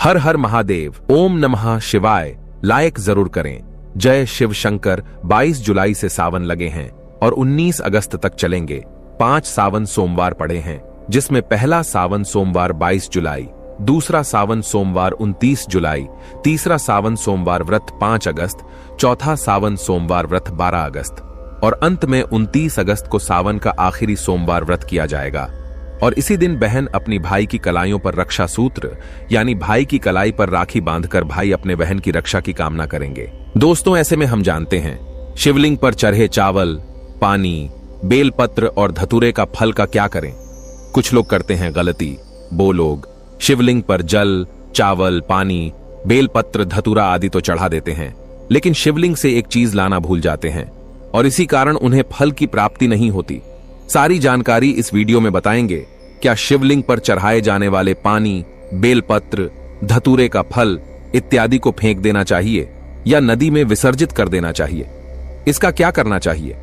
हर हर महादेव, ओम नमः शिवाय लाइक जरूर करें। जय शिव शंकर। 22 जुलाई से सावन लगे हैं और 19 अगस्त तक चलेंगे। 5 सावन सोमवार पड़े हैं, जिसमें पहला सावन सोमवार 22 जुलाई, दूसरा सावन सोमवार 29 जुलाई, तीसरा सावन सोमवार व्रत 5 अगस्त, चौथा सावन सोमवार व्रत 12 अगस्त और अंत में 29 अगस्त को सावन का आखिरी सोमवार व्रत किया जाएगा। और इसी दिन बहन अपनी भाई की कलाइयों पर रक्षा सूत्र यानी भाई की कलाई पर राखी बांधकर भाई अपने बहन की रक्षा की कामना करेंगे। दोस्तों, ऐसे में हम जानते हैं शिवलिंग पर चढ़े चावल, पानी, बेलपत्र और धतूरे का फल का क्या करें। कुछ लोग करते हैं गलती। वो लोग शिवलिंग पर जल, चावल, पानी, बेलपत्र, धतूरा आदि तो चढ़ा देते हैं, लेकिन शिवलिंग से एक चीज लाना भूल जाते हैं और इसी कारण उन्हें फल की प्राप्ति नहीं होती। सारी जानकारी इस वीडियो में बताएंगे। क्या शिवलिंग पर चढ़ाए जाने वाले पानी, बेलपत्र, धतूरे का फल इत्यादि को फेंक देना चाहिए या नदी में विसर्जित कर देना चाहिए? इसका क्या करना चाहिए?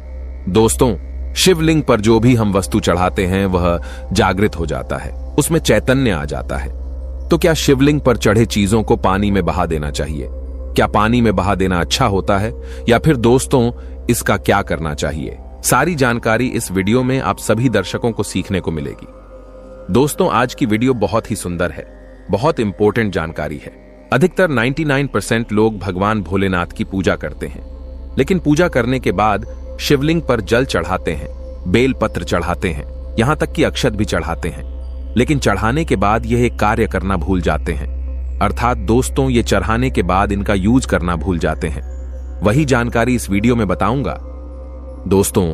दोस्तों, शिवलिंग पर जो भी हम वस्तु चढ़ाते हैं वह जागृत हो जाता है, उसमें चैतन्य आ जाता है। तो क्या शिवलिंग पर चढ़े चीजों को पानी में बहा देना चाहिए? क्या पानी में बहा देना अच्छा होता है या फिर दोस्तों इसका क्या करना चाहिए? सारी जानकारी इस वीडियो में आप सभी दर्शकों को सीखने को मिलेगी। दोस्तों, आज की वीडियो बहुत ही सुंदर है, बहुत इंपॉर्टेंट जानकारी है। अधिकतर 99% लोग भगवान भोलेनाथ की पूजा करते हैं, लेकिन पूजा करने के बाद शिवलिंग पर जल चढ़ाते हैं, बेलपत्र चढ़ाते हैं, यहां तक कि अक्षत भी चढ़ाते हैं, लेकिन चढ़ाने के बाद यह एक कार्य करना भूल जाते हैं। अर्थात दोस्तों, ये चढ़ाने के बाद इनका यूज करना भूल जाते हैं। वही जानकारी इस वीडियो में बताऊंगा। दोस्तों,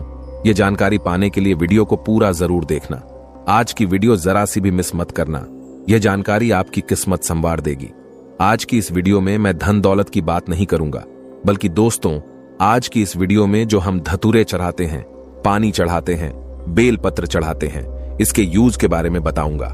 ये जानकारी पाने के लिए वीडियो को पूरा जरूर देखना। आज की वीडियो जरा सी भी मिस मत करना, यह जानकारी आपकी किस्मत संवार देगी। आज की इस वीडियो में मैं धन दौलत की बात नहीं करूंगा, बल्कि दोस्तों आज की इस वीडियो में जो हम धतूरे चढ़ाते हैं, पानी चढ़ाते हैं, बेलपत्र चढ़ाते हैं, इसके यूज के बारे में बताऊंगा।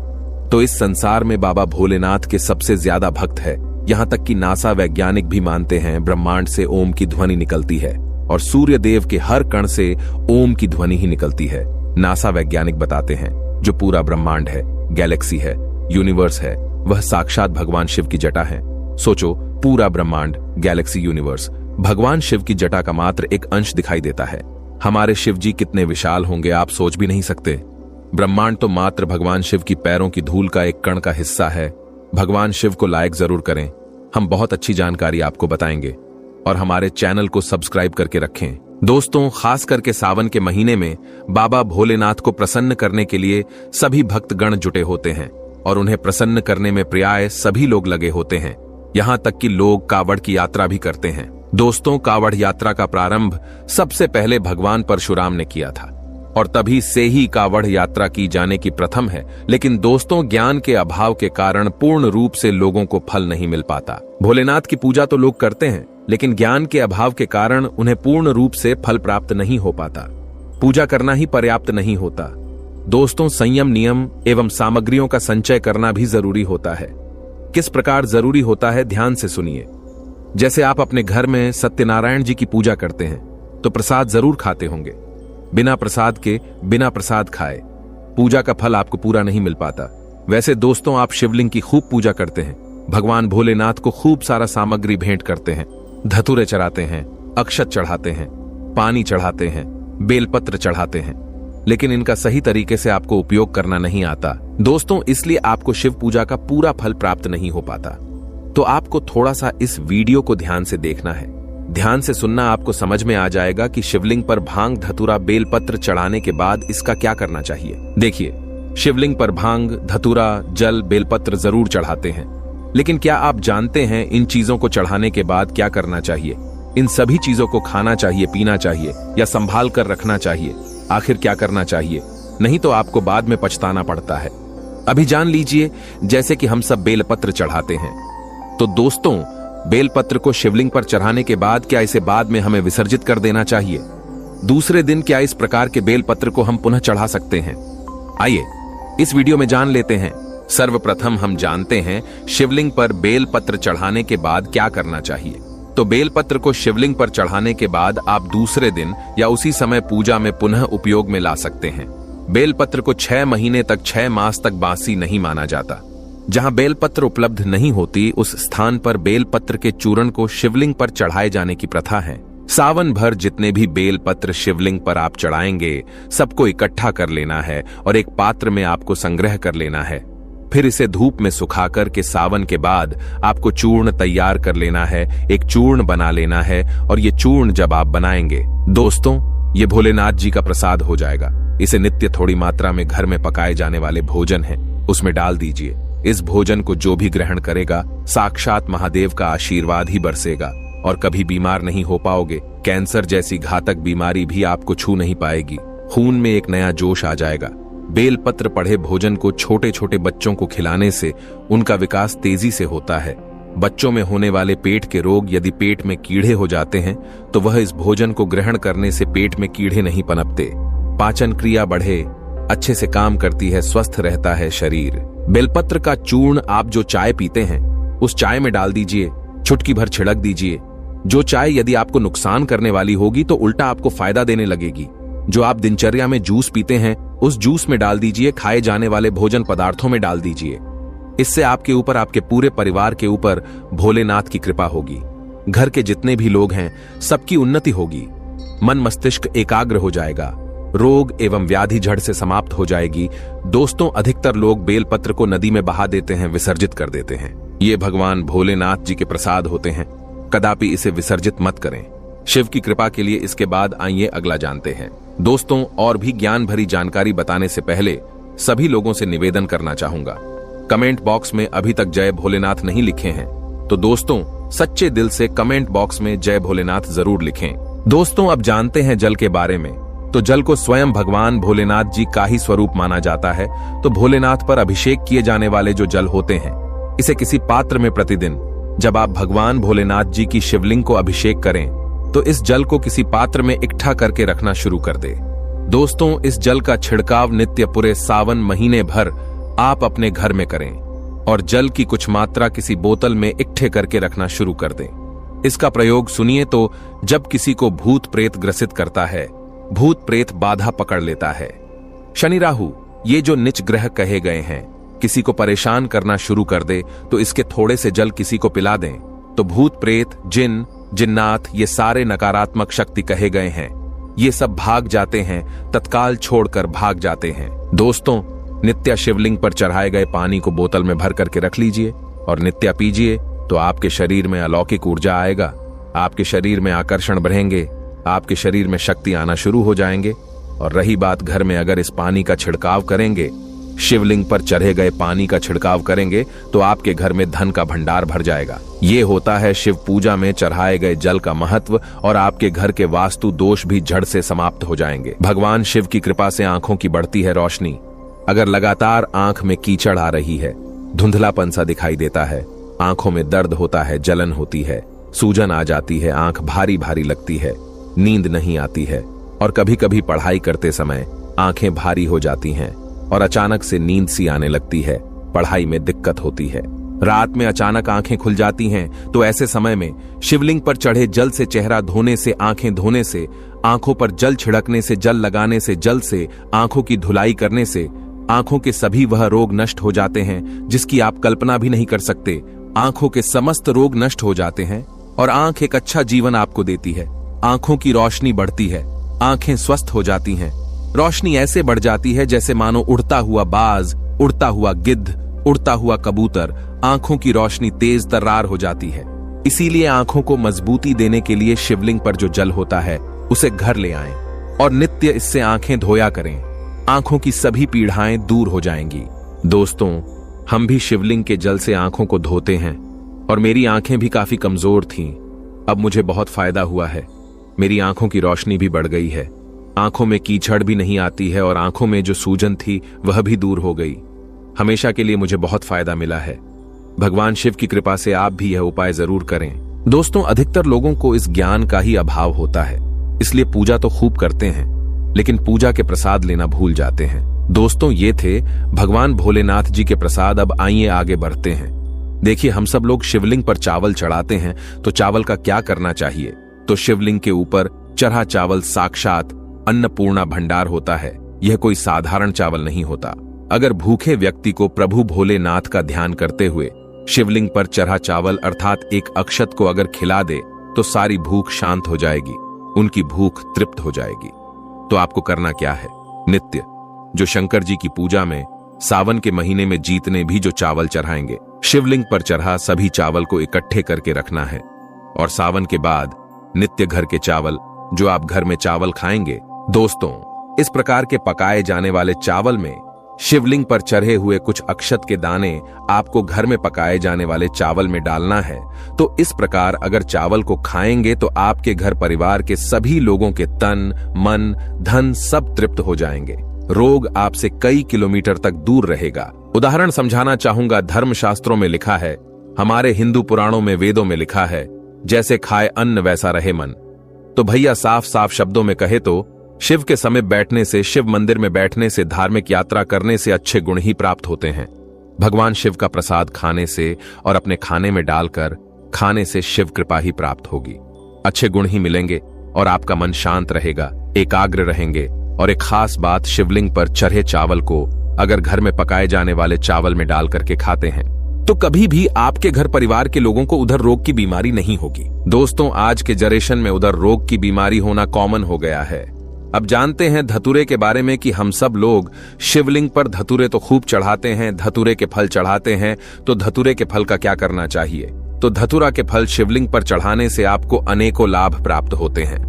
तो इस संसार में बाबा भोलेनाथ के सबसे ज्यादा भक्त है। यहां तक कि नासा वैज्ञानिक भी मानते हैं ब्रह्मांड से ओम की ध्वनि निकलती है और सूर्य देव के हर कण से ओम की ध्वनि ही निकलती है। नासा वैज्ञानिक बताते हैं जो पूरा ब्रह्मांड है, गैलेक्सी है, यूनिवर्स है, वह साक्षात भगवान शिव की जटा है। सोचो, पूरा ब्रह्मांड, गैलेक्सी, यूनिवर्स भगवान शिव की जटा का मात्र एक अंश दिखाई देता है। हमारे शिव जी कितने विशाल होंगे आप सोच भी नहीं सकते। ब्रह्मांड तो मात्र भगवान शिव की पैरों की धूल का एक कण का हिस्सा है। भगवान शिव को लाइक जरूर करें, हम बहुत अच्छी जानकारी आपको बताएंगे और हमारे चैनल को सब्सक्राइब करके रखें। दोस्तों, खास करके सावन के महीने में बाबा भोलेनाथ को प्रसन्न करने के लिए सभी भक्तगण जुटे होते हैं और उन्हें प्रसन्न करने में प्राय सभी लोग लगे होते हैं। यहां तक कि लोग कावड़ की यात्रा भी करते हैं। दोस्तों, कावड़ यात्रा का प्रारंभ सबसे पहले भगवान परशुराम ने किया था और तभी से ही कावड़ यात्रा की जाने की प्रथम है। लेकिन दोस्तों, ज्ञान के अभाव के कारण पूर्ण रूप से लोगों को फल नहीं मिल पाता। भोलेनाथ की पूजा तो लोग करते हैं, लेकिन ज्ञान के अभाव के कारण उन्हें पूर्ण रूप से फल प्राप्त नहीं हो पाता। पूजा करना ही पर्याप्त नहीं होता। दोस्तों, संयम, नियम एवं सामग्रियों का संचय करना भी जरूरी होता है। किस प्रकार जरूरी होता है, ध्यान से सुनिए। जैसे आप अपने घर में सत्यनारायण जी की पूजा करते हैं तो प्रसाद जरूर खाते होंगे। बिना प्रसाद के, बिना प्रसाद खाए पूजा का फल आपको पूरा नहीं मिल पाता। वैसे दोस्तों, आप शिवलिंग की खूब पूजा करते हैं, भगवान भोलेनाथ को खूब सारा सामग्री भेंट करते हैं, धतूरे चढ़ाते हैं, अक्षत चढ़ाते हैं, पानी चढ़ाते हैं, बेलपत्र चढ़ाते हैं, लेकिन इनका सही तरीके से आपको उपयोग करना नहीं आता। दोस्तों, इसलिए आपको शिव पूजा का पूरा फल प्राप्त नहीं हो पाता। तो आपको थोड़ा सा इस वीडियो को ध्यान से देखना है, ध्यान से सुनना। आपको समझ में आ जाएगा कि शिवलिंग पर भांग, धतूरा, बेलपत्र चढ़ाने के बाद इसका क्या करना चाहिए। देखिए, शिवलिंग पर भांग, धतूरा, जल, बेलपत्र जरूर चढ़ाते हैं, लेकिन क्या आप जानते हैं इन चीजों को चढ़ाने के बाद क्या करना चाहिए? इन सभी चीजों को खाना चाहिए, पीना चाहिए या संभाल कर रखना चाहिए? आखिर क्या करना चाहिए? नहीं तो आपको बाद में पछताना पड़ता है। अभी जान लीजिए। जैसे कि हम सब बेलपत्र चढ़ाते हैं, तो दोस्तों, बेलपत्र को शिवलिंग पर चढ़ाने के बाद क्या इसे बाद में हमें विसर्जित कर देना चाहिए? दूसरे दिन क्या इस प्रकार के बेलपत्र को हम पुनः चढ़ा सकते हैं? आइए इस वीडियो में जान लेते हैं। सर्वप्रथम हम जानते हैं शिवलिंग पर बेलपत्र चढ़ाने के बाद क्या करना चाहिए। तो बेलपत्र को शिवलिंग पर चढ़ाने के बाद आप दूसरे दिन या उसी समय पूजा में पुनः उपयोग में ला सकते हैं। बेलपत्र को 6 महीने तक, 6 मास तक बासी नहीं माना जाता। जहां बेलपत्र उपलब्ध नहीं होती उस स्थान पर बेलपत्र के चूर्ण को शिवलिंग पर चढ़ाए जाने की प्रथा है। सावन भर जितने भी बेलपत्र शिवलिंग पर आप चढ़ाएंगे सबको इकट्ठा कर लेना है और एक पात्र में आपको संग्रह कर लेना है। फिर इसे धूप में सुखाकर के सावन के बाद आपको चूर्ण तैयार कर लेना है, एक चूर्ण बना लेना है। और ये चूर्ण जब आप बनाएंगे दोस्तों, ये भोलेनाथ जी का प्रसाद हो जाएगा। इसे नित्य थोड़ी मात्रा में घर में पकाए जाने वाले भोजन है उसमें डाल दीजिए। इस भोजन को जो भी ग्रहण करेगा साक्षात महादेव का आशीर्वाद ही बरसेगा और कभी बीमार नहीं हो पाओगे। कैंसर जैसी घातक बीमारी भी आपको छू नहीं पाएगी। खून में एक नया जोश आ जाएगा। बेलपत्र पढ़े भोजन को छोटे छोटे बच्चों को खिलाने से उनका विकास तेजी से होता है। बच्चों में होने वाले पेट के रोग, यदि पेट में कीड़े हो जाते हैं तो वह इस भोजन को ग्रहण करने से पेट में कीड़े नहीं पनपते। पाचन क्रिया बढ़े, अच्छे से काम करती है, स्वस्थ रहता है शरीर। बेलपत्र का चूर्ण आप जो चाय पीते हैं उस चाय में डाल दीजिए, चुटकी भर छिड़क दीजिए। जो चाय यदि आपको नुकसान करने वाली होगी तो उल्टा आपको फायदा देने लगेगी। जो आप दिनचर्या में जूस पीते हैं उस जूस में डाल दीजिए, खाए जाने वाले भोजन पदार्थों में डाल दीजिए। इससे आपके ऊपर, आपके पूरे परिवार के ऊपर भोलेनाथ की कृपा होगी। घर के जितने भी लोग हैं सबकी उन्नति होगी। मन मस्तिष्क एकाग्र हो जाएगा। रोग एवं व्याधि जड़ से समाप्त हो जाएगी। दोस्तों, अधिकतर लोग बेलपत्र को नदी में बहा देते हैं, विसर्जित कर देते हैं। ये भगवान भोलेनाथ जी के प्रसाद होते हैं, कदापि इसे विसर्जित मत करें। शिव की कृपा के लिए इसके बाद आइए अगला जानते हैं। दोस्तों, और भी ज्ञान भरी जानकारी बताने से पहले सभी लोगों से निवेदन करना चाहूंगा, कमेंट बॉक्स में अभी तक जय भोलेनाथ नहीं लिखे हैं तो दोस्तों सच्चे दिल से कमेंट बॉक्स में जय भोलेनाथ जरूर लिखें। दोस्तों, अब जानते हैं जल के बारे में। तो जल को स्वयं भगवान भोलेनाथ जी का ही स्वरूप माना जाता है। तो भोलेनाथ पर अभिषेक किए जाने वाले जो जल होते हैं, इसे किसी पात्र में प्रतिदिन जब आप भगवान भोलेनाथ जी की शिवलिंग को अभिषेक करें तो इस जल को किसी पात्र में इकट्ठा करके रखना शुरू कर दे। दोस्तों, इस जल का छिड़काव नित्य पूरे सावन महीने भर आप अपने घर में करें और जल की कुछ मात्रा किसी बोतल में इकट्ठे करके रखना शुरू कर दें। इसका प्रयोग सुनिए तो जब किसी को भूत प्रेत ग्रसित करता है, भूत प्रेत बाधा पकड़ लेता है, शनि राहु ये जो नीच ग्रह कहे गए हैं किसी को परेशान करना शुरू कर दे तो इसके थोड़े से जल किसी को पिला दें तो भूत प्रेत, जिन, जिन्नात ये सारे नकारात्मक शक्ति कहे गए हैं ये सब भाग जाते हैं, तत्काल छोड़कर भाग जाते हैं। दोस्तों, नित्य शिवलिंग पर चढ़ाए गए पानी को बोतल में भर करके रख लीजिए और नित्य पीजिए तो आपके शरीर में अलौकिक ऊर्जा आएगा, आपके शरीर में आकर्षण बढ़ेंगे, आपके शरीर में शक्ति आना शुरू हो जाएंगे। और रही बात घर में अगर इस पानी का छिड़काव करेंगे, शिवलिंग पर चढ़े गए पानी का छिड़काव करेंगे तो आपके घर में धन का भंडार भर जाएगा। ये होता है शिव पूजा में चढ़ाए गए जल का महत्व और आपके घर के वास्तु दोष भी जड़ से समाप्त हो जाएंगे। भगवान शिव की कृपा से आंखों की बढ़ती है रोशनी। अगर लगातार आंख में कीचड़ आ रही है, धुंधलापन सा दिखाई देता है, आंखों में दर्द होता है, जलन होती है, सूजन आ जाती है, आंख भारी भारी लगती है, नींद नहीं आती है और कभी कभी पढ़ाई करते समय आंखें भारी हो जाती हैं और अचानक से नींद सी आने लगती है, पढ़ाई में दिक्कत होती है, रात में अचानक आंखें खुल जाती हैं, तो ऐसे समय में शिवलिंग पर चढ़े जल से चेहरा धोने से, आंखें धोने से, आंखों पर जल छिड़कने से, जल लगाने से, जल से आंखों की धुलाई करने से आंखों के सभी वह रोग नष्ट हो जाते हैं जिसकी आप कल्पना भी नहीं कर सकते। आंखों के समस्त रोग नष्ट हो जाते हैं और आंख एक अच्छा जीवन आपको देती है। आंखों की रोशनी बढ़ती है, आंखें स्वस्थ हो जाती हैं। रोशनी ऐसे बढ़ जाती है जैसे मानो उड़ता हुआ बाज, उड़ता हुआ गिद्ध, उड़ता हुआ कबूतर, आंखों की रोशनी तेज तर्रार हो जाती है। इसीलिए आंखों को मजबूती देने के लिए शिवलिंग पर जो जल होता है उसे घर ले आएं और नित्य इससे आंखें धोया करें। आंखों की सभी पीड़ाएं दूर हो जाएंगी। दोस्तों, हम भी शिवलिंग के जल से आंखों को धोते हैं और मेरी आंखें भी काफी कमजोर थीं। अब मुझे बहुत फायदा हुआ है, मेरी आंखों की रोशनी भी बढ़ गई है, आंखों में कीचड़ भी नहीं आती है और आंखों में जो सूजन थी वह भी दूर हो गई। हमेशा के लिए मुझे बहुत फायदा मिला है। भगवान शिव की कृपा से आप भी यह उपाय जरूर करें। दोस्तों, अधिकतर लोगों को इस ज्ञान का ही अभाव होता है, इसलिए पूजा तो खूब करते हैं लेकिन पूजा के प्रसाद लेना भूल जाते हैं। दोस्तों, ये थे भगवान भोलेनाथ जी के प्रसाद। अब आइए आगे बढ़ते हैं। देखिए, हम सब लोग शिवलिंग पर चावल चढ़ाते हैं तो चावल का क्या करना चाहिए। तो शिवलिंग के ऊपर चढ़ा चावल साक्षात अन्नपूर्णा भंडार होता है। यह कोई साधारण चावल नहीं होता। अगर भूखे व्यक्ति को प्रभु भोलेनाथ का ध्यान करते हुए शिवलिंग पर चढ़ा चावल अर्थात एक अक्षत को अगर खिला दे तो सारी भूख शांत हो जाएगी, उनकी भूख तृप्त हो जाएगी। तो आपको करना क्या है? नित्य जो शंकर जी की पूजा में सावन के महीने में जीतने भी जो चावल चढ़ाएंगे, शिवलिंग पर चढ़ा सभी चावल को इकट्ठे करके रखना है। और सावन के बाद नित्य घर के चावल जो आप घर में चावल खाएंगे, दोस्तों इस प्रकार के पकाए जाने वाले चावल में शिवलिंग पर चढ़े हुए कुछ अक्षत के दाने आपको घर में पकाए जाने वाले चावल में डालना है। तो इस प्रकार अगर चावल को खाएंगे तो आपके घर परिवार के सभी लोगों के तन, मन, धन सब तृप्त हो जाएंगे। रोग आपसे कई किलोमीटर तक दूर रहेगा। उदाहरण समझाना चाहूंगा, धर्मशास्त्रों में लिखा है, हमारे हिंदू पुराणों में, वेदों में लिखा है, जैसे खाए अन्न वैसा रहे मन। तो भैया साफ साफ शब्दों में कहे तो शिव के समीप बैठने से, शिव मंदिर में बैठने से, धार्मिक यात्रा करने से अच्छे गुण ही प्राप्त होते हैं। भगवान शिव का प्रसाद खाने से और अपने खाने में डालकर खाने से शिव कृपा ही प्राप्त होगी। अच्छे गुण ही मिलेंगे और आपका मन शांत रहेगा, एकाग्र रहेंगे। और एक खास बात, शिवलिंग पर चढ़े चावल को अगर घर में पकाए जाने वाले चावल में डाल करके खाते हैं तो कभी भी आपके घर परिवार के लोगों को उधर रोग की बीमारी नहीं होगी। दोस्तों आज के जनरेशन में उधर रोग की बीमारी होना कॉमन हो गया है। अब जानते हैं धतूरे के बारे में कि हम सब लोग शिवलिंग पर धतूरे तो खूब चढ़ाते हैं, धतूरे के फल चढ़ाते हैं। तो धतूरे के फल का क्या करना चाहिए? तो धतूरा के फल शिवलिंग पर चढ़ाने से आपको अनेकों लाभ प्राप्त होते हैं।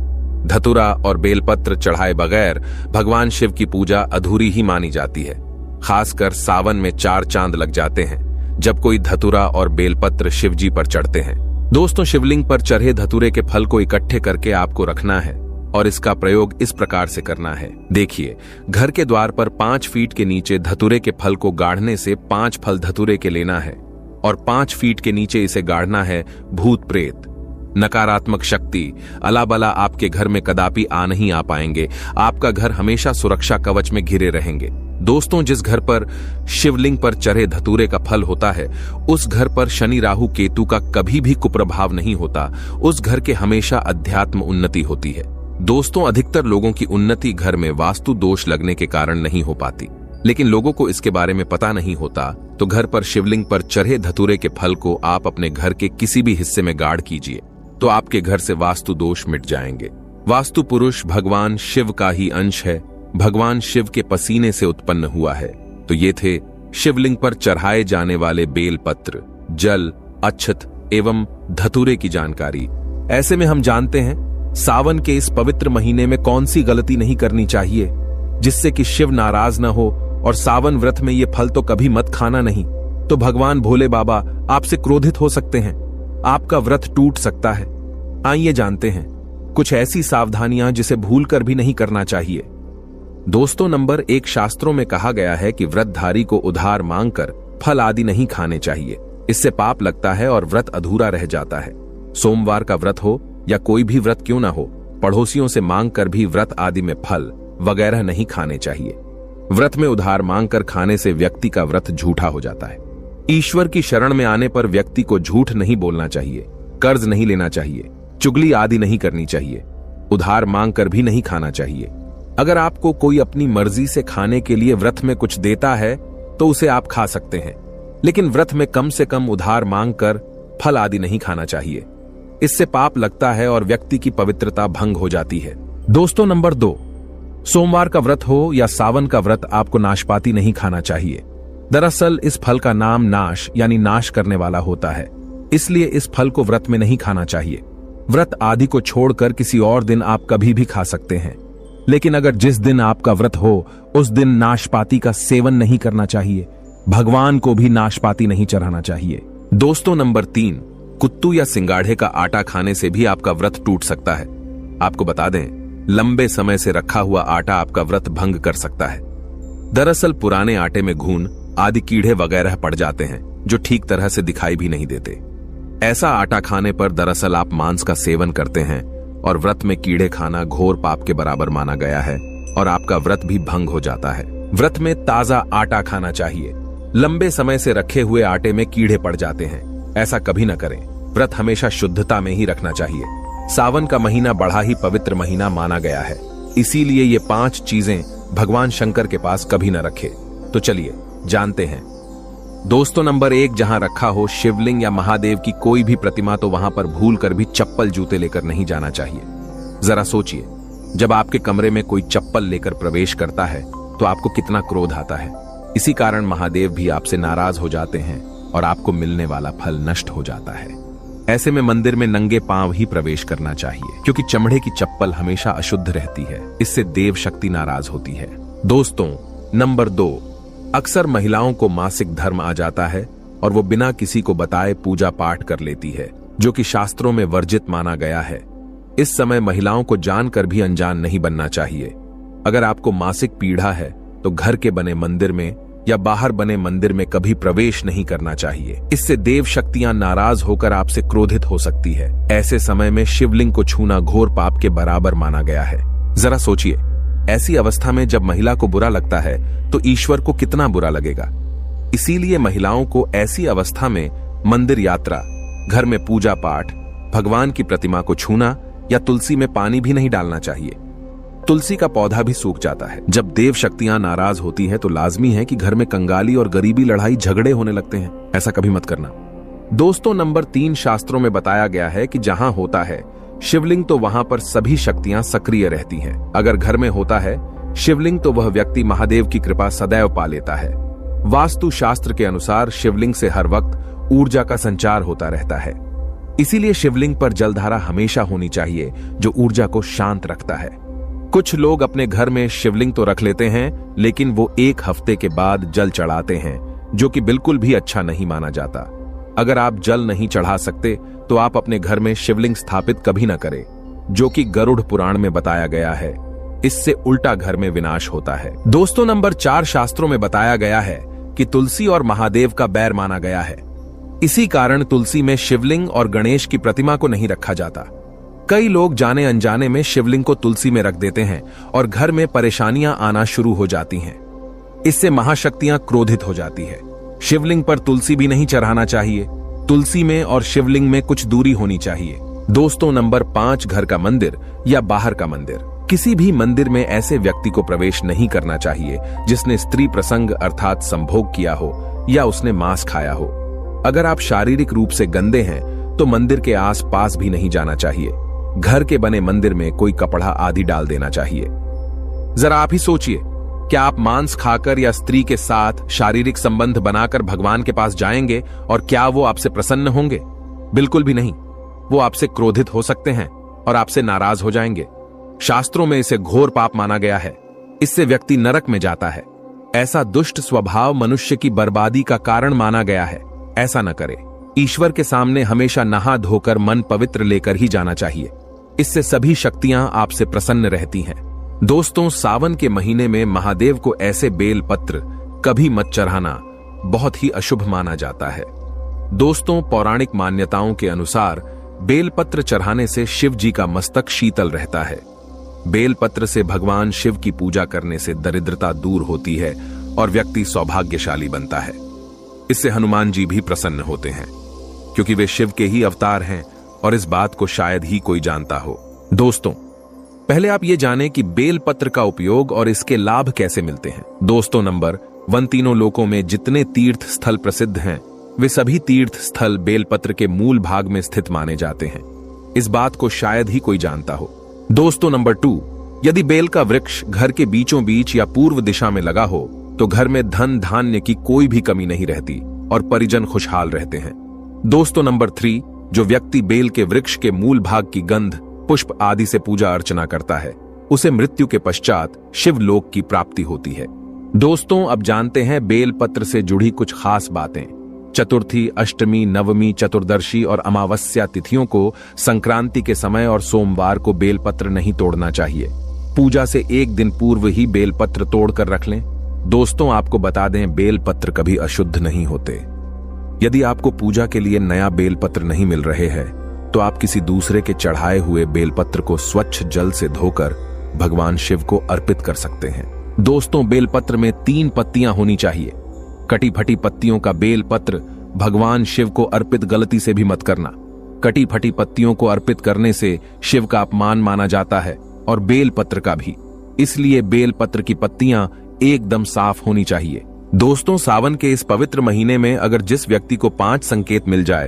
धतूरा और बेलपत्र चढ़ाए बगैर भगवान शिव की पूजा अधूरी ही मानी जाती है। खासकर सावन में 4 चांद लग जाते हैं जब कोई धतूरा और बेलपत्र शिव जी पर चढ़ते हैं। दोस्तों शिवलिंग पर चढ़े धतूरे के फल को इकट्ठे करके आपको रखना है और इसका प्रयोग इस प्रकार से करना है। देखिए, घर के द्वार पर 5 फीट के नीचे धतूरे के फल को गाड़ने से 5 फल धतूरे के लेना है और 5 फीट के नीचे इसे गाड़ना है। भूत प्रेत, नकारात्मक शक्ति, अलाबला आपके घर में कदापि आ नहीं आ पाएंगे। आपका घर हमेशा सुरक्षा कवच में घिरे रहेंगे। दोस्तों जिस घर पर शिवलिंग पर चढ़े धतूरे का फल होता है उस घर पर शनि राहु केतु का कभी भी कुप्रभाव नहीं होता। उस घर के हमेशा अध्यात्म उन्नति होती है। दोस्तों अधिकतर लोगों की उन्नति घर में वास्तु दोष लगने के कारण नहीं हो पाती, लेकिन लोगों को इसके बारे में पता नहीं होता। तो घर पर शिवलिंग पर चढ़े धतूरे के फल को आप अपने घर के किसी भी हिस्से में गाड़ कीजिए तो आपके घर से वास्तु दोष मिट जाएंगे। वास्तु पुरुष भगवान शिव का ही अंश है, भगवान शिव के पसीने से उत्पन्न हुआ है। तो ये थे शिवलिंग पर चढ़ाए जाने वाले बेलपत्र, जल, अक्षत एवं धतूरे की जानकारी। ऐसे में हम जानते हैं सावन के इस पवित्र महीने में कौन सी गलती नहीं करनी चाहिए जिससे कि शिव नाराज न हो। और सावन व्रत में ये फल तो कभी मत खाना नहीं, तो भगवान भोले बाबा आपसे क्रोधित हो सकते हैं, आपका व्रत टूट सकता है। आइए जानते हैं कुछ ऐसी सावधानियां जिसे भूलकर भी नहीं करना चाहिए। दोस्तों नंबर 1, शास्त्रों में कहा गया है कि व्रतधारी को उधार मांगकर फल आदि नहीं खाने चाहिए, इससे पाप लगता है और व्रत अधूरा रह जाता है। सोमवार का व्रत हो या कोई भी व्रत क्यों ना हो, पड़ोसियों से मांगकर भी व्रत आदि में फल वगैरह नहीं खाने चाहिए। व्रत में उधार मांगकर खाने से व्यक्ति का व्रत झूठा हो जाता है। ईश्वर की शरण में आने पर व्यक्ति को झूठ नहीं बोलना चाहिए, कर्ज नहीं लेना चाहिए, चुगली आदि नहीं करनी चाहिए, उधार मांगकर भी नहीं खाना चाहिए। अगर आपको कोई अपनी मर्जी से खाने के लिए व्रत में कुछ देता है तो उसे आप खा सकते हैं, लेकिन व्रत में कम से कम उधार मांगकर फल आदि नहीं खाना चाहिए। इससे पाप लगता है और व्यक्ति की पवित्रता भंग हो जाती है। दोस्तों नंबर 2, सोमवार का व्रत हो या सावन का व्रत आपको नाशपाती नहीं खाना चाहिए। दरअसल इस फल का नाम नाश यानी नाश करने वाला होता है, इसलिए इस फल को व्रत में नहीं खाना चाहिए। व्रत आदि को छोड़कर किसी और दिन आप कभी भी खा सकते हैं, लेकिन अगर जिस दिन आपका व्रत हो उस दिन नाशपाती का सेवन नहीं करना चाहिए। भगवान को भी नाशपाती नहीं चढ़ाना चाहिए। दोस्तों नंबर 3, कुत्तू या सिंगाड़े का आटा खाने से भी आपका व्रत टूट सकता है। आपको बता दें, लंबे समय से रखा हुआ आटा आपका व्रत भंग कर सकता है। दरअसल पुराने आटे में घून आदि कीड़े वगैरह पड़ जाते हैं जो ठीक तरह से दिखाई भी नहीं देते। ऐसा आटा खाने पर दरअसल आप मांस का सेवन करते हैं और व्रत में कीड़े खाना घोर पाप के बराबर माना गया है और आपका व्रत भी भंग हो जाता है। व्रत में ताजा आटा खाना चाहिए। लंबे समय से रखे हुए आटे में कीड़े पड़ जाते हैं, ऐसा कभी न करें। व्रत हमेशा शुद्धता में ही रखना चाहिए। सावन का महीना बड़ा ही पवित्र महीना माना गया है, इसीलिए ये 5 चीजें भगवान शंकर के पास कभी न रखे। तो चलिए जानते हैं। दोस्तों, नंबर 1, जहां रखा हो शिवलिंग या महादेव की कोई भी प्रतिमा तो वहां पर भूल कर भी चप्पल जूते लेकर नहीं जाना चाहिए। जरा सोचिए, जब आपके कमरे में कोई चप्पल लेकर प्रवेश करता है तो आपको कितना क्रोध आता है। इसी कारण महादेव भी आपसे नाराज हो जाते हैं और आपको मिलने वाला फल नष्ट हो जाता है। ऐसे में मंदिर में नंगे पांव ही प्रवेश करना चाहिए, क्योंकि चमड़े की चप्पल हमेशा अशुद्ध रहती है। इससे देव शक्ति नाराज होती है। दोस्तों, नंबर 2, अक्सर महिलाओं को मासिक धर्म आ जाता है और वो बिना किसी को बताए पूजा पाठ कर लेती है, जो कि शास्त्रों में वर्जित माना गया है। इस समय महिलाओं को जानकर भी अनजान नहीं बनना चाहिए। अगर आपको मासिक पीड़ा है तो घर के बने मंदिर में या बाहर बने मंदिर में कभी प्रवेश नहीं करना चाहिए। इससे देव शक्तियां नाराज होकर आपसे क्रोधित हो सकती है। ऐसे समय में शिवलिंग को छूना घोर पाप के बराबर माना गया है। जरा सोचिए, ऐसी अवस्था में जब महिला को बुरा लगता है तो ईश्वर को कितना बुरा लगेगा। इसीलिए महिलाओं को ऐसी अवस्था में मंदिर यात्रा, घर में पूजा पाठ, भगवान की प्रतिमा को छूना या तुलसी में पानी भी नहीं डालना चाहिए। तुलसी का पौधा भी सूख जाता है। जब देव शक्तियां नाराज होती हैं तो लाजमी है कि घर में कंगाली और गरीबी, लड़ाई झगड़े होने लगते हैं। ऐसा कभी मत करना। दोस्तों, नंबर 3, शास्त्रों में बताया गया है कि जहां होता है शिवलिंग तो वहां पर सभी शक्तियां सक्रिय रहती हैं। अगर घर में होता है शिवलिंग तो वह व्यक्ति महादेव की कृपा सदैव पा लेता है। वास्तु शास्त्र के अनुसार शिवलिंग से हर वक्त ऊर्जा का संचार होता रहता है। इसीलिए शिवलिंग पर जलधारा हमेशा होनी चाहिए, जो ऊर्जा को शांत रखता है। कुछ लोग अपने घर में शिवलिंग तो रख लेते हैं, लेकिन वो 1 हफ्ते के बाद जल चढ़ाते हैं, जो कि बिल्कुल भी अच्छा नहीं माना जाता। अगर आप जल नहीं चढ़ा सकते तो आप अपने घर में शिवलिंग स्थापित कभी न करें, जो कि गरुड़ पुराण में बताया गया है। इससे उल्टा घर में विनाश होता है। दोस्तों, नंबर 4, शास्त्रों में बताया गया है कि तुलसी और महादेव का बैर माना गया है। इसी कारण तुलसी में शिवलिंग और गणेश की प्रतिमा को नहीं रखा जाता। कई लोग जाने अनजाने में शिवलिंग को तुलसी में रख देते हैं और घर में परेशानियां आना शुरू हो जाती हैं। इससे महाशक्तियां क्रोधित हो जाती है। शिवलिंग पर तुलसी भी नहीं चढ़ाना चाहिए। तुलसी में और शिवलिंग में कुछ दूरी होनी चाहिए। दोस्तों, नंबर 5, घर का मंदिर या बाहर का मंदिर। किसी भी मंदिर में ऐसे व्यक्ति को प्रवेश नहीं करना चाहिए जिसने स्त्री प्रसंग अर्थात संभोग किया हो या उसने मांस खाया हो। अगर आप शारीरिक रूप से गंदे हैं तो मंदिर के आस पास भी नहीं जाना चाहिए। घर के बने मंदिर में कोई कपड़ा आदि डाल देना चाहिए। जरा आप ही सोचिए, क्या आप मांस खाकर या स्त्री के साथ शारीरिक संबंध बनाकर भगवान के पास जाएंगे और क्या वो आपसे प्रसन्न होंगे? बिल्कुल भी नहीं। वो आपसे क्रोधित हो सकते हैं और आपसे नाराज हो जाएंगे। शास्त्रों में इसे घोर पाप माना गया है। इससे व्यक्ति नरक में जाता है। ऐसा दुष्ट स्वभाव मनुष्य की बर्बादी का कारण माना गया है। ऐसा न करें। ईश्वर के सामने हमेशा नहा धोकर मन पवित्र लेकर ही जाना चाहिए। इससे सभी शक्तियां आपसे प्रसन्न रहती हैं। दोस्तों, सावन के महीने में महादेव को ऐसे बेल पत्र कभी मत चढ़ाना बहुत ही अशुभ माना जाता है। दोस्तों, पौराणिक मान्यताओं के अनुसार बेलपत्र चढ़ाने से शिव जी का मस्तक शीतल रहता है। बेलपत्र से भगवान शिव की पूजा करने से दरिद्रता दूर होती है और व्यक्ति सौभाग्यशाली बनता है। इससे हनुमान जी भी प्रसन्न होते हैं, क्योंकि वे शिव के ही अवतार हैं और इस बात को शायद ही कोई जानता हो। दोस्तों, पहले आप ये जानें कि बेलपत्र का उपयोग और इसके लाभ कैसे मिलते हैं। दोस्तों, नंबर 1, तीनों लोकों में जितने तीर्थ स्थल प्रसिद्ध हैं वे सभी तीर्थ स्थल बेलपत्र के मूल भाग में स्थित माने जाते हैं। इस बात को शायद ही कोई जानता हो। दोस्तों, नंबर 2, यदि बेल का वृक्ष घर के बीचों बीच या पूर्व दिशा में लगा हो तो घर में धन धान्य की कोई भी कमी नहीं रहती और परिजन खुशहाल रहते हैं। दोस्तों, नंबर 3, जो व्यक्ति बेल के वृक्ष के मूल भाग की गंध, पुष्प आदि से पूजा अर्चना करता है उसे मृत्यु के पश्चात शिवलोक की प्राप्ति होती है। दोस्तों, अब जानते हैं बेलपत्र से जुड़ी कुछ खास बातें। चतुर्थी, अष्टमी, नवमी, चतुर्दशी और अमावस्या तिथियों को संक्रांति के समय और सोमवार को बेलपत्र नहीं तोड़ना चाहिए। पूजा से 1 दिन पूर्व ही बेलपत्र तोड़कर रख लें। दोस्तों, आपको बता दें, बेलपत्र कभी अशुद्ध नहीं होते। यदि आपको पूजा के लिए नया बेलपत्र नहीं मिल रहे हैं तो आप किसी दूसरे के चढ़ाए हुए बेलपत्र को स्वच्छ जल से धोकर भगवान शिव को अर्पित कर सकते हैं। दोस्तों, बेलपत्र में 3 पत्तियां होनी चाहिए। कटी फटी पत्तियों का बेलपत्र भगवान शिव को अर्पित गलती से भी मत करना। कटी फटी पत्तियों को अर्पित करने से शिव का अपमान माना जाता है और बेलपत्र का भी। इसलिए बेलपत्र की पत्तियां एकदम साफ होनी चाहिए। दोस्तों, सावन के इस पवित्र महीने में अगर जिस व्यक्ति को 5 संकेत मिल जाए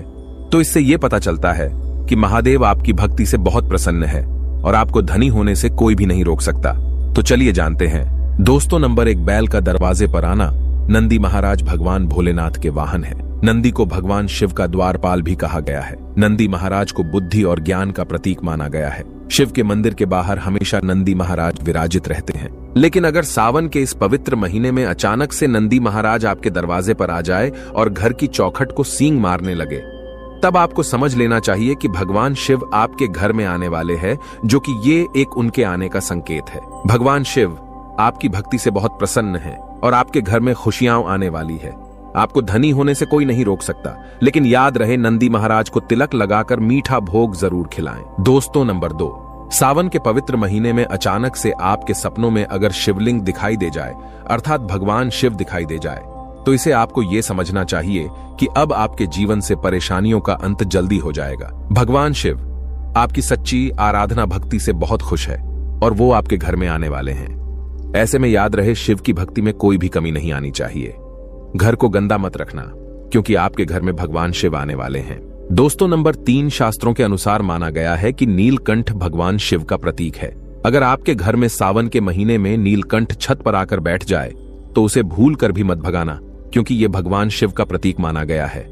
तो इससे यह पता चलता है कि महादेव आपकी भक्ति से बहुत प्रसन्न है और आपको धनी होने से कोई भी नहीं रोक सकता। तो चलिए जानते हैं। दोस्तों, नंबर 1, बैल का दरवाजे पर आना। नंदी महाराज भगवान भोलेनाथ के वाहन है। नंदी को भगवान शिव का द्वारपाल भी कहा गया है। नंदी महाराज को बुद्धि और ज्ञान का प्रतीक माना गया है। शिव के मंदिर के बाहर हमेशा नंदी महाराज विराजित रहते हैं। लेकिन अगर सावन के इस पवित्र महीने में अचानक से नंदी महाराज आपके दरवाजे पर आ जाए और घर की चौखट को सींग मारने लगे, तब आपको समझ लेना चाहिए कि भगवान शिव आपके घर में आने वाले हैं, जो कि ये एक उनके आने का संकेत है। भगवान शिव आपकी भक्ति से बहुत प्रसन्न है और आपके घर में खुशियां आने वाली है। आपको धनी होने से कोई नहीं रोक सकता, लेकिन याद रहे नंदी महाराज को तिलक लगाकर मीठा भोग जरूर खिलाएं। दोस्तों, नंबर 2, सावन के पवित्र महीने में अचानक से आपके सपनों में अगर शिवलिंग दिखाई दे जाए, अर्थात भगवान शिव दिखाई दे जाए, तो इसे आपको यह समझना चाहिए कि अब आपके जीवन से परेशानियों का अंत जल्दी हो जाएगा। भगवान शिव आपकी सच्ची आराधना भक्ति से बहुत खुश है और वो आपके घर में आने वाले हैं। ऐसे में याद रहे, शिव की भक्ति में कोई भी कमी नहीं आनी चाहिए। घर को गंदा मत रखना, क्योंकि आपके घर में भगवान शिव आने वाले हैं। दोस्तों, नंबर 3, शास्त्रों के अनुसार माना गया है कि नीलकंठ भगवान शिव का प्रतीक है। अगर आपके घर में सावन के महीने में नीलकंठ छत पर आकर बैठ जाए तो उसे भूल कर भी मत भगाना, क्योंकि यह भगवान शिव का प्रतीक माना गया है।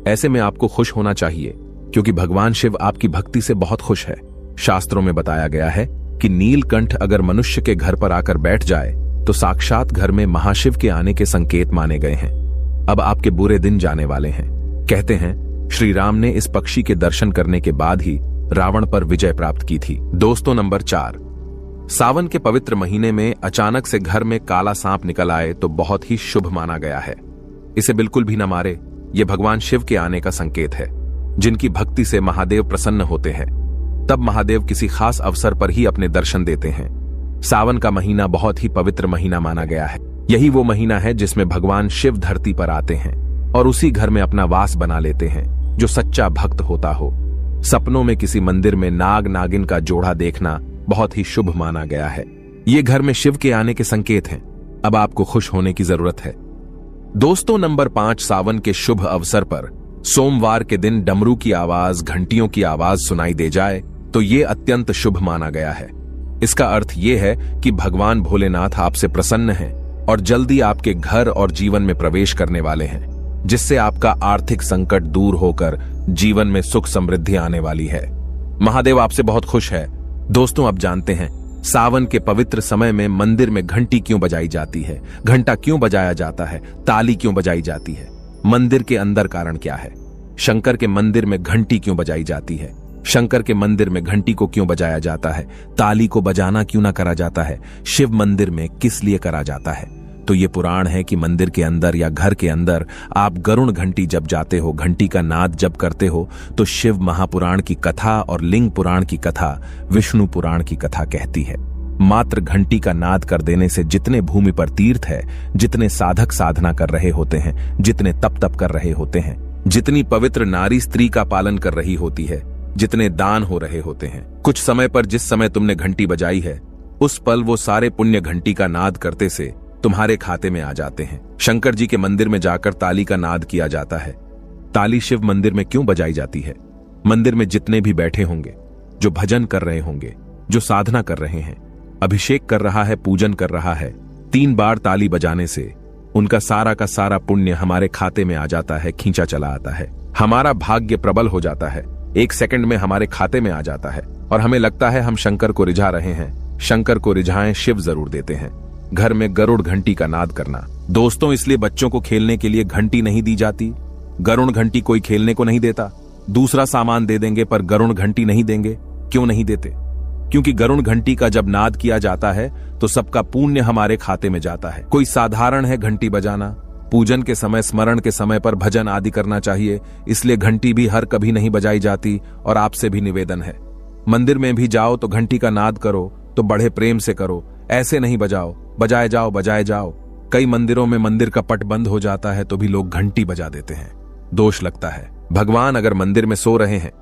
ऐसे में आपको खुश होना चाहिए, क्योंकि भगवान शिव आपकी भक्ति से बहुत खुश है। शास्त्रों में बताया गया है कि नीलकंठ अगर मनुष्य के घर पर आकर बैठ जाए तो साक्षात घर में महाशिव के आने के संकेत माने गए हैं। अब आपके बुरे दिन जाने वाले हैं। कहते हैं श्री राम ने इस पक्षी के दर्शन करने के बाद ही रावण पर विजय प्राप्त की थी। दोस्तों, नंबर 4, सावन के पवित्र महीने में अचानक से घर में काला सांप निकल आए तो बहुत ही शुभ माना गया है। इसे बिल्कुल भी न मारे, यह भगवान शिव के आने का संकेत है। जिनकी भक्ति से महादेव प्रसन्न होते हैं, तब महादेव किसी खास अवसर पर ही अपने दर्शन देते हैं। सावन का महीना बहुत ही पवित्र महीना माना गया है। यही वो महीना है जिसमें भगवान शिव धरती पर आते हैं और उसी घर में अपना वास बना लेते हैं जो सच्चा भक्त होता हो। सपनों में किसी मंदिर में नाग नागिन का जोड़ा देखना बहुत ही शुभ माना गया है। ये घर में शिव के आने के संकेत हैं। अब आपको खुश होने की जरूरत है। दोस्तों, नंबर 5, सावन के शुभ अवसर पर सोमवार के दिन डमरू की आवाज, घंटियों की आवाज सुनाई दे जाए तो ये अत्यंत शुभ माना गया है। इसका अर्थ यह है कि भगवान भोलेनाथ आपसे प्रसन्न हैं और जल्दी आपके घर और जीवन में प्रवेश करने वाले हैं, जिससे आपका आर्थिक संकट दूर होकर जीवन में सुख समृद्धि आने वाली है। महादेव आपसे बहुत खुश है। दोस्तों, अब जानते हैं सावन के पवित्र समय में मंदिर में घंटी क्यों बजाई जाती है, घंटा क्यों बजाया जाता है, ताली क्यों बजाई जाती है, मंदिर के अंदर कारण क्या है, शंकर के मंदिर में घंटी क्यों बजाई जाती है, शंकर के मंदिर में घंटी को क्यों बजाया जाता है, ताली को बजाना क्यों ना करा जाता है, शिव मंदिर में किस लिए करा जाता है। तो ये पुराण है कि मंदिर के अंदर या घर के अंदर आप गरुण घंटी जब जाते हो, घंटी का नाद जब करते हो, तो शिव महापुराण की कथा और लिंग पुराण की कथा, विष्णु पुराण की कथा कहती है। मात्र घंटी का नाद कर देने से जितने भूमि पर तीर्थ है, जितने साधक साधना कर रहे होते हैं, जितने तप कर रहे होते हैं, जितनी पवित्र नारी स्त्री का पालन कर रही होती है, जितने दान हो रहे होते हैं, कुछ समय पर जिस समय तुमने घंटी बजाई है, उस पल वो सारे पुण्य घंटी का नाद करते से तुम्हारे खाते में आ जाते हैं। शंकर जी के मंदिर में जाकर ताली का नाद किया जाता है। ताली शिव मंदिर में क्यों बजाई जाती है? मंदिर में जितने भी बैठे होंगे, जो भजन कर रहे होंगे, जो साधना कर रहे हैं, अभिषेक कर रहा है, पूजन कर रहा है, 3 बार ताली बजाने से उनका सारा का सारा पुण्य हमारे खाते में आ जाता है, खींचा चला आता है। हमारा भाग्य प्रबल हो जाता है, 1 सेकंड में हमारे खाते में आ जाता है और हमें लगता है हम शंकर को रिझा रहे हैं। शंकर को रिझाएं शिव जरूर देते हैं। घर में गरुड़ घंटी का नाद करना। दोस्तों, इसलिए बच्चों को खेलने के लिए घंटी नहीं दी जाती। गरुड़ घंटी कोई खेलने को नहीं देता। दूसरा सामान दे देंगे पर गरुड़ घंटी नहीं देंगे। क्यों नहीं देते? क्योंकि गरुड़ घंटी का जब नाद किया जाता है तो सबका पुण्य हमारे खाते में जाता है। कोई साधारण है घंटी बजाना? पूजन के समय, स्मरण के समय पर भजन आदि करना चाहिए, इसलिए घंटी भी हर कभी नहीं बजाई जाती। और आपसे भी निवेदन है, मंदिर में भी जाओ तो घंटी का नाद करो तो बड़े प्रेम से करो, ऐसे नहीं बजाओ। बजाए जाओ, बजाए जाओ। कई मंदिरों में मंदिर का पट बंद हो जाता है तो भी लोग घंटी बजा देते हैं। दोष लगता है। भगवान अगर मंदिर में सो रहे हैं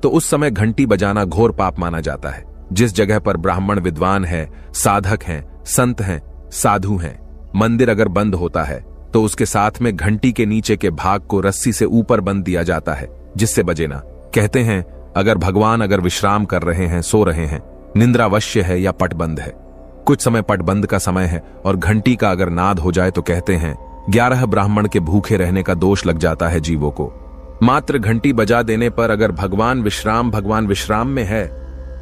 तो उस समय घंटी बजाना घोर पाप माना जाता है। जिस जगह पर ब्राह्मण विद्वान है, साधक हैं, संत हैं, साधु हैं, मंदिर अगर बंद होता है तो उसके साथ में घंटी के नीचे के भाग को रस्सी से ऊपर बंद दिया जाता है, जिससे बजे ना। कहते हैं अगर भगवान विश्राम कर रहे हैं, सो रहे हैं, निंद्रावश्य है या पटबंद है, कुछ समय पटबंद का समय है और घंटी का अगर नाद हो जाए तो कहते हैं 11 ब्राह्मण के भूखे रहने का दोष लग जाता है जीवों को। मात्र घंटी बजा देने पर अगर भगवान विश्राम में है,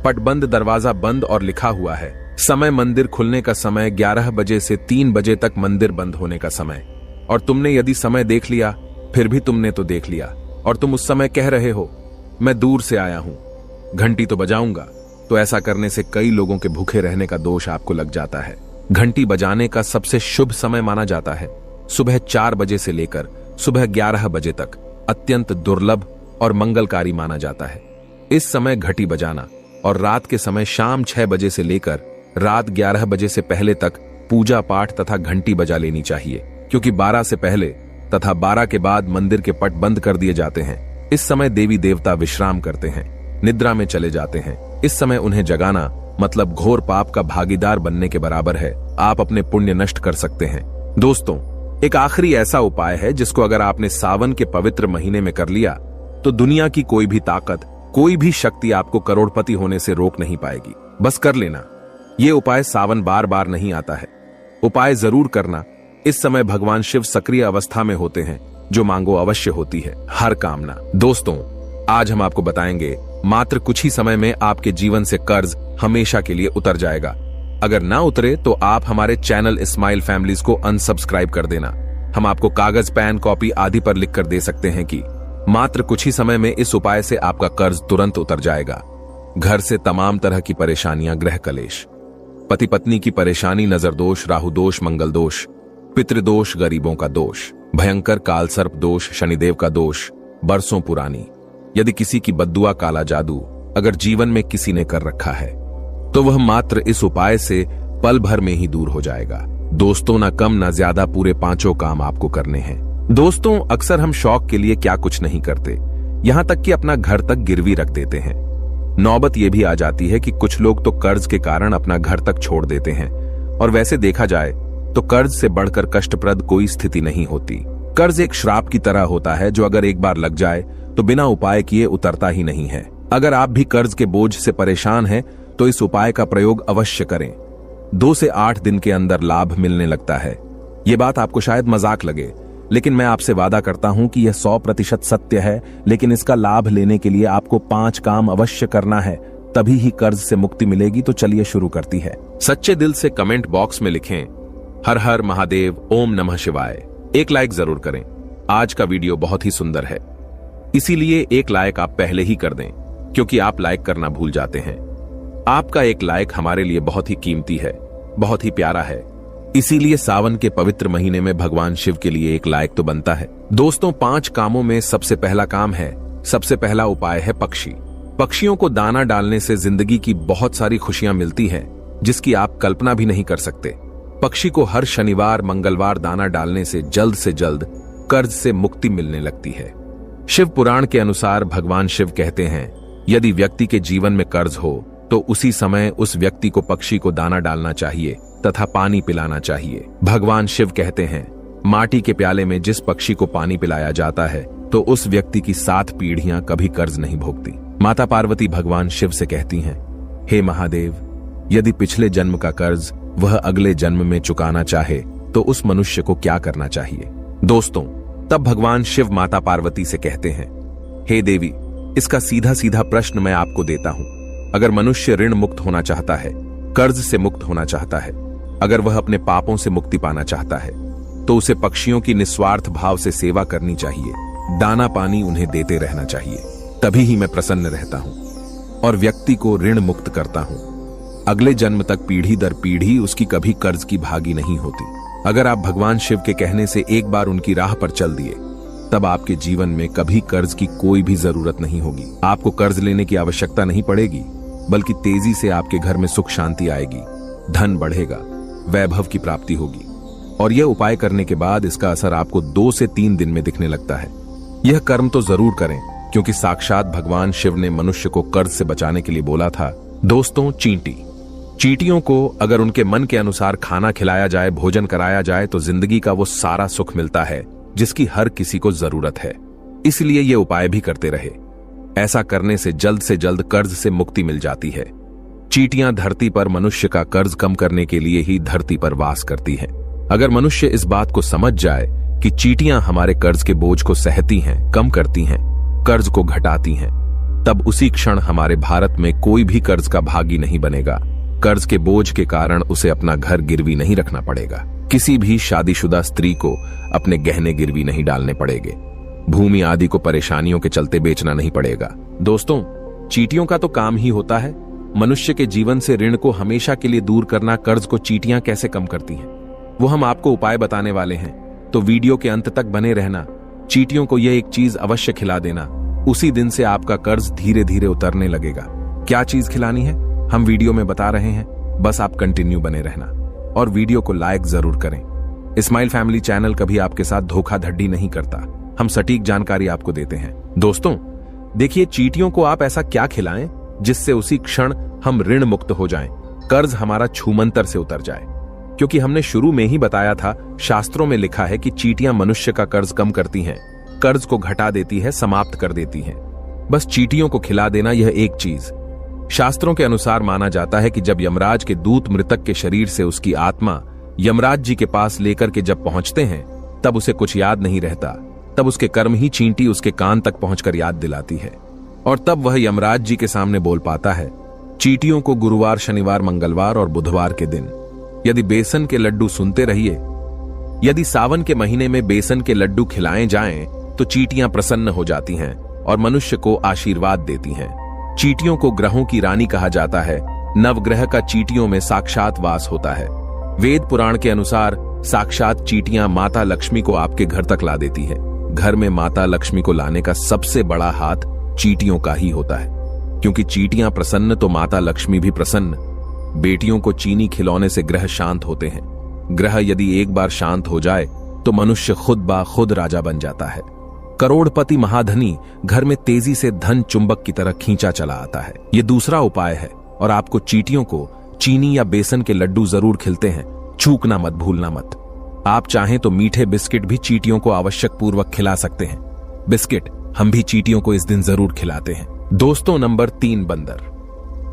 पटबंद दरवाजा बंद और लिखा हुआ है, समय मंदिर खुलने का समय 11 बजे से 3 बजे तक मंदिर बंद होने का समय, और तुमने यदि समय देख लिया, फिर भी तुमने तो देख लिया और तुम उस समय कह रहे हो मैं दूर से आया हूं, घंटी तो बजाऊंगा, तो ऐसा करने से कई लोगों के भूखे रहने का दोष आपको लग जाता है। घंटी बजाने का सबसे शुभ समय माना जाता है सुबह 4 बजे से लेकर सुबह 11 बजे तक अत्यंत दुर्लभ और मंगलकारी माना जाता है। इस समय घंटी बजाना और रात के समय शाम 6 बजे से लेकर रात 11 बजे से पहले तक पूजा पाठ तथा घंटी बजा लेनी चाहिए, क्योंकि 12 से पहले तथा 12 के बाद मंदिर के पट बंद कर दिए जाते हैं। इस समय देवी देवता विश्राम करते हैं, निद्रा में चले जाते हैं। इस समय उन्हें जगाना मतलब घोर पाप का भागीदार बनने के बराबर है। आप अपने पुण्य नष्ट कर सकते हैं। दोस्तों, एक आखिरी ऐसा उपाय है जिसको अगर आपने सावन के पवित्र महीने में कर लिया तो दुनिया की कोई भी ताकत, कोई भी शक्ति आपको करोड़पति होने से रोक नहीं पाएगी। बस कर लेना। ये उपाय सावन बार बार नहीं आता है, उपाय जरूर करना। इस समय भगवान शिव सक्रिय अवस्था में होते हैं, जो मांगो अवश्य होती है, हर कामना। दोस्तों, आज हम आपको बताएंगे मात्र कुछ ही समय में आपके जीवन से कर्ज हमेशा के लिए उतर जाएगा। अगर ना उतरे तो आप हमारे चैनल स्माइल फैमिलीज को अनसब्सक्राइब कर देना। हम आपको कागज, पेन, कॉपी आदि पर लिखकर दे सकते हैं कि मात्र कुछ ही समय में इस उपाय से आपका कर्ज तुरंत उतर जाएगा। घर से तमाम तरह की परेशानियां, ग्रह कलेश, पति पत्नी की परेशानी, नजर दोष, राहु दोष, मंगल दोष, पितृदोष, गरीबों का दोष, भयंकर काल सर्प दोष, शनिदेव का दोष, बरसों पुरानी यदि किसी की बद्दुआ, काला जादू अगर जीवन में किसी ने कर रखा है तो वह मात्र इस उपाय से पल भर में ही दूर हो जाएगा। दोस्तों, ना कम ना ज्यादा पूरे 5 काम आपको करने हैं। दोस्तों, अक्सर हम शौक के लिए क्या कुछ नहीं करते, यहां तक कि अपना घर तक गिरवी रख देते हैं। नौबत यह भी आ जाती है कि कुछ लोग तो कर्ज के कारण अपना घर तक छोड़ देते हैं, और वैसे देखा जाए तो कर्ज से बढ़कर कष्टप्रद कोई स्थिति नहीं होती। कर्ज एक श्राप की तरह होता है जो अगर एक बार लग जाए तो बिना उपाय किए उतरता ही नहीं है। अगर आप भी कर्ज के बोझ से परेशान हैं तो इस उपाय का प्रयोग अवश्य करें। 2 से 8 दिन के अंदर लाभ मिलने लगता है। ये बात आपको शायद मजाक लगे, लेकिन मैं आपसे वादा करता हूं कि यह 100% सत्य है। लेकिन इसका लाभ लेने के लिए आपको 5 काम अवश्य करना है, तभी ही कर्ज से मुक्ति मिलेगी। तो चलिए शुरू करती है। सच्चे दिल से कमेंट बॉक्स में लिखें हर हर महादेव, ओम नमः शिवाय। एक लाइक जरूर करें। आज का वीडियो बहुत ही सुंदर है, इसीलिए एक लाइक आप पहले ही कर दें, क्योंकि आप लाइक करना भूल जाते हैं। आपका एक लाइक हमारे लिए बहुत ही कीमती है, बहुत ही प्यारा है। इसीलिए सावन के पवित्र महीने में भगवान शिव के लिए एक लाइक तो बनता है। दोस्तों, 5 कामों में सबसे पहला काम है, सबसे पहला उपाय है पक्षी। पक्षियों को दाना डालने से जिंदगी की बहुत सारी खुशियां मिलती हैं, जिसकी आप कल्पना भी नहीं कर सकते। पक्षी को हर शनिवार, मंगलवार दाना डालने से जल्द कर्ज से मुक्ति मिलने लगती है। शिव पुराण के अनुसार भगवान शिव कहते हैं, यदि व्यक्ति के जीवन में कर्ज हो तो उसी समय उस व्यक्ति को पक्षी को दाना डालना चाहिए तथा पानी पिलाना चाहिए। भगवान शिव कहते हैं, माटी के प्याले में जिस पक्षी को पानी पिलाया जाता है तो उस व्यक्ति की 7 पीढ़ियां कभी कर्ज नहीं भोगती। माता पार्वती भगवान शिव से कहती हैं, हे महादेव, यदि पिछले जन्म का कर्ज वह अगले जन्म में चुकाना चाहे तो उस मनुष्य को क्या करना चाहिए। दोस्तों, तब भगवान शिव माता पार्वती से कहते हैं, हे देवी, इसका सीधा सीधा प्रश्न मैं आपको देता हूं। अगर मनुष्य ऋण मुक्त होना चाहता है, कर्ज से मुक्त होना चाहता है, अगर वह अपने पापों से मुक्ति पाना चाहता है, तो उसे पक्षियों की निस्वार्थ भाव से सेवा करनी चाहिए, दाना पानी उन्हें देते रहना चाहिए। तभी ही मैं प्रसन्न रहता हूं और व्यक्ति को ऋण मुक्त करता हूं। अगले जन्म तक पीढ़ी दर पीढ़ी उसकी कभी कर्ज की भागी नहीं होती। अगर आप भगवान शिव के कहने से एक बार उनकी राह पर चल दिए, तब आपके जीवन में कभी कर्ज की कोई भी जरूरत नहीं होगी। आपको कर्ज लेने की आवश्यकता नहीं पड़ेगी, बल्कि तेजी से आपके घर में सुख शांति आएगी, धन बढ़ेगा, वैभव की प्राप्ति होगी। और यह उपाय करने के बाद इसका असर आपको 2 से 3 दिन में दिखने लगता है। यह कर्म तो जरूर करें, क्योंकि साक्षात भगवान शिव ने मनुष्य को कर्ज से बचाने के लिए बोला था। दोस्तों, चींटी चींटियों को अगर उनके मन के अनुसार खाना खिलाया जाए, भोजन कराया जाए, तो जिंदगी का वो सारा सुख मिलता है जिसकी हर किसी को जरूरत है। इसलिए ये उपाय भी करते रहे। ऐसा करने से जल्द कर्ज से मुक्ति मिल जाती है। चींटियां धरती पर मनुष्य का कर्ज कम करने के लिए ही धरती पर वास करती हैं। अगर मनुष्य इस बात को समझ जाए कि चींटियां हमारे कर्ज के बोझ को सहती हैं, कम करती हैं, कर्ज को घटाती हैं, तब उसी क्षण हमारे भारत में कोई भी कर्ज का भागी नहीं बनेगा। कर्ज के बोझ के कारण उसे अपना घर गिरवी नहीं रखना पड़ेगा। किसी भी शादीशुदा स्त्री को अपने गहने गिरवी नहीं डालने पड़ेंगे। भूमि आदि को परेशानियों के चलते बेचना नहीं पड़ेगा। दोस्तों, चींटियों का तो काम ही होता है मनुष्य के जीवन से ऋण को हमेशा के लिए दूर करना। कर्ज को चींटियां कैसे कम करती हैं, वो हम आपको उपाय बताने वाले हैं, तो वीडियो के अंत तक बने रहना। चींटियों को यह एक चीज अवश्य खिला देना, उसी दिन से आपका कर्ज धीरे धीरे उतरने लगेगा। क्या चीज खिलानी है हम वीडियो में बता रहे हैं, बस आप कंटिन्यू बने रहना और वीडियो को लाइक जरूर करें। इस्माइल फैमिली चैनल कभी आपके साथ धोखाधड़ी नहीं करता, हम सटीक जानकारी आपको देते हैं। दोस्तों देखिए, चींटियों को आप ऐसा क्या खिलाएं जिससे उसी क्षण हम ऋण मुक्त हो जाएं, कर्ज हमारा छूमंतर से उतर जाए। क्योंकि हमने शुरू में ही बताया था, शास्त्रों में लिखा है कि चींटियां मनुष्य का कर्ज कम करती हैं, कर्ज को घटा देती है, समाप्त कर देती हैं। बस चींटियों को खिला देना यह एक चीज। शास्त्रों के अनुसार माना जाता है कि जब यमराज के दूत मृतक के शरीर से उसकी आत्मा यमराज जी के पास लेकर के जब पहुंचते हैं, तब उसे कुछ याद नहीं रहता। तब उसके कर्म ही चींटी उसके कान तक पहुंचकर याद दिलाती है और तब वह यमराज जी के सामने बोल पाता है। चींटियों को गुरुवार, शनिवार, मंगलवार और बुधवार के दिन यदि बेसन के लड्डू, सुनते रहिए, यदि सावन के महीने में बेसन के लड्डू खिलाए जाएं, तो चींटियां प्रसन्न हो जाती हैं और मनुष्य को आशीर्वाद देती हैं। चींटियों को ग्रहों की रानी कहा जाता है। नवग्रह का चींटियों में साक्षात वास होता है। वेद पुराण के अनुसार साक्षात चींटियां माता लक्ष्मी को आपके घर तक ला देती है। घर में माता लक्ष्मी को लाने का सबसे बड़ा हाथ चींटियों का ही होता है, क्योंकि चींटियां प्रसन्न तो माता लक्ष्मी भी प्रसन्न। बेटियों को चीनी खिलौने से ग्रह शांत होते हैं। ग्रह यदि एक बार शांत हो जाए तो मनुष्य खुद ब खुद राजा बन जाता है। करोड़पति महाधनी घर में तेजी से धन चुंबक की तरह खींचा चला आता है। ये दूसरा उपाय है और आपको चींटियों को चीनी या बेसन के लड्डू जरूर खिलते हैं, चूकना मत, भूलना मत। आप चाहें तो मीठे बिस्किट भी चींटियों को आवश्यक पूर्वक खिला सकते हैं। बिस्किट हम भी चींटियों को इस दिन जरूर खिलाते हैं। दोस्तों नंबर 3, बंदर।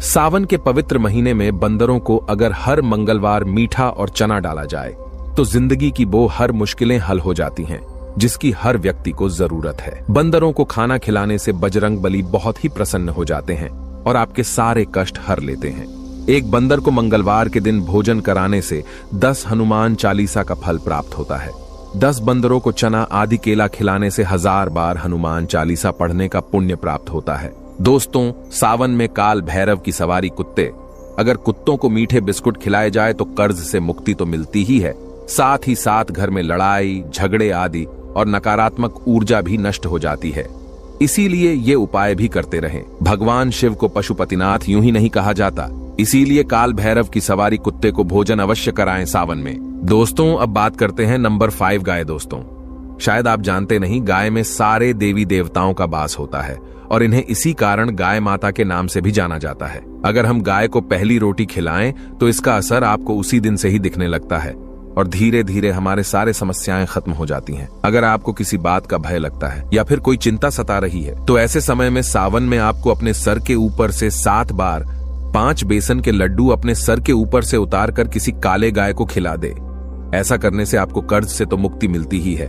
सावन के पवित्र महीने में बंदरों को अगर हर मंगलवार मीठा और चना डाला जाए तो जिंदगी की वो हर मुश्किलें हल हो जाती हैं जिसकी हर व्यक्ति को जरूरत है। बंदरों को खाना खिलाने से बजरंग बली बहुत ही प्रसन्न हो जाते हैं और आपके सारे कष्ट हर लेते हैं। एक बंदर को मंगलवार के दिन भोजन कराने से 10 हनुमान चालीसा का फल प्राप्त होता है। 10 बंदरों को चना आदि केला खिलाने से 1000 बार हनुमान चालीसा पढ़ने का पुण्य प्राप्त होता है। दोस्तों सावन में काल भैरव की सवारी कुत्ते, अगर कुत्तों को मीठे बिस्कुट खिलाए जाए तो कर्ज से मुक्ति तो मिलती ही है, साथ ही साथ घर में लड़ाई, झगड़े आदि और नकारात्मक ऊर्जा भी नष्ट हो जाती है। इसीलिए ये उपाय भी करते रहें। भगवान शिव को पशुपतिनाथ यूं ही नहीं कहा जाता, इसीलिए काल भैरव की सवारी कुत्ते को भोजन अवश्य कराएं सावन में। दोस्तों अब बात करते हैं नंबर 5, गाय। दोस्तों शायद आप जानते नहीं, गाय में सारे देवी देवताओं का वास होता है और इन्हें इसी कारण गाय माता के नाम से भी जाना जाता है। अगर हम गाय को पहली रोटी खिलाएं तो इसका असर आपको उसी दिन से ही दिखने लगता है और धीरे धीरे हमारे सारे समस्याएं खत्म हो जाती हैं। अगर आपको किसी बात का भय लगता है या फिर कोई चिंता सता रही है तो ऐसे समय में सावन में आपको अपने सर के ऊपर से 7 बार 5 बेसन के लड्डू अपने सर के ऊपर से उतार कर किसी काले गाय को खिला दे। ऐसा करने से आपको कर्ज से तो मुक्ति मिलती ही है,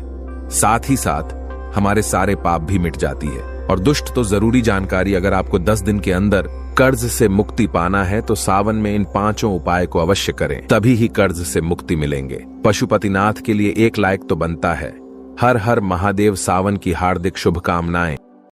साथ ही साथ हमारे सारे पाप भी मिट जाती है। और दुष्ट तो जरूरी जानकारी, अगर आपको 10 दिन के अंदर कर्ज से मुक्ति पाना है तो सावन में इन 5 उपाय को अवश्य करें, तभी ही कर्ज से मुक्ति मिलेंगे। पशुपतिनाथ के लिए 1 लाइक तो बनता है। हर हर महादेव सावन की हार्दिक शुभकामनाएं।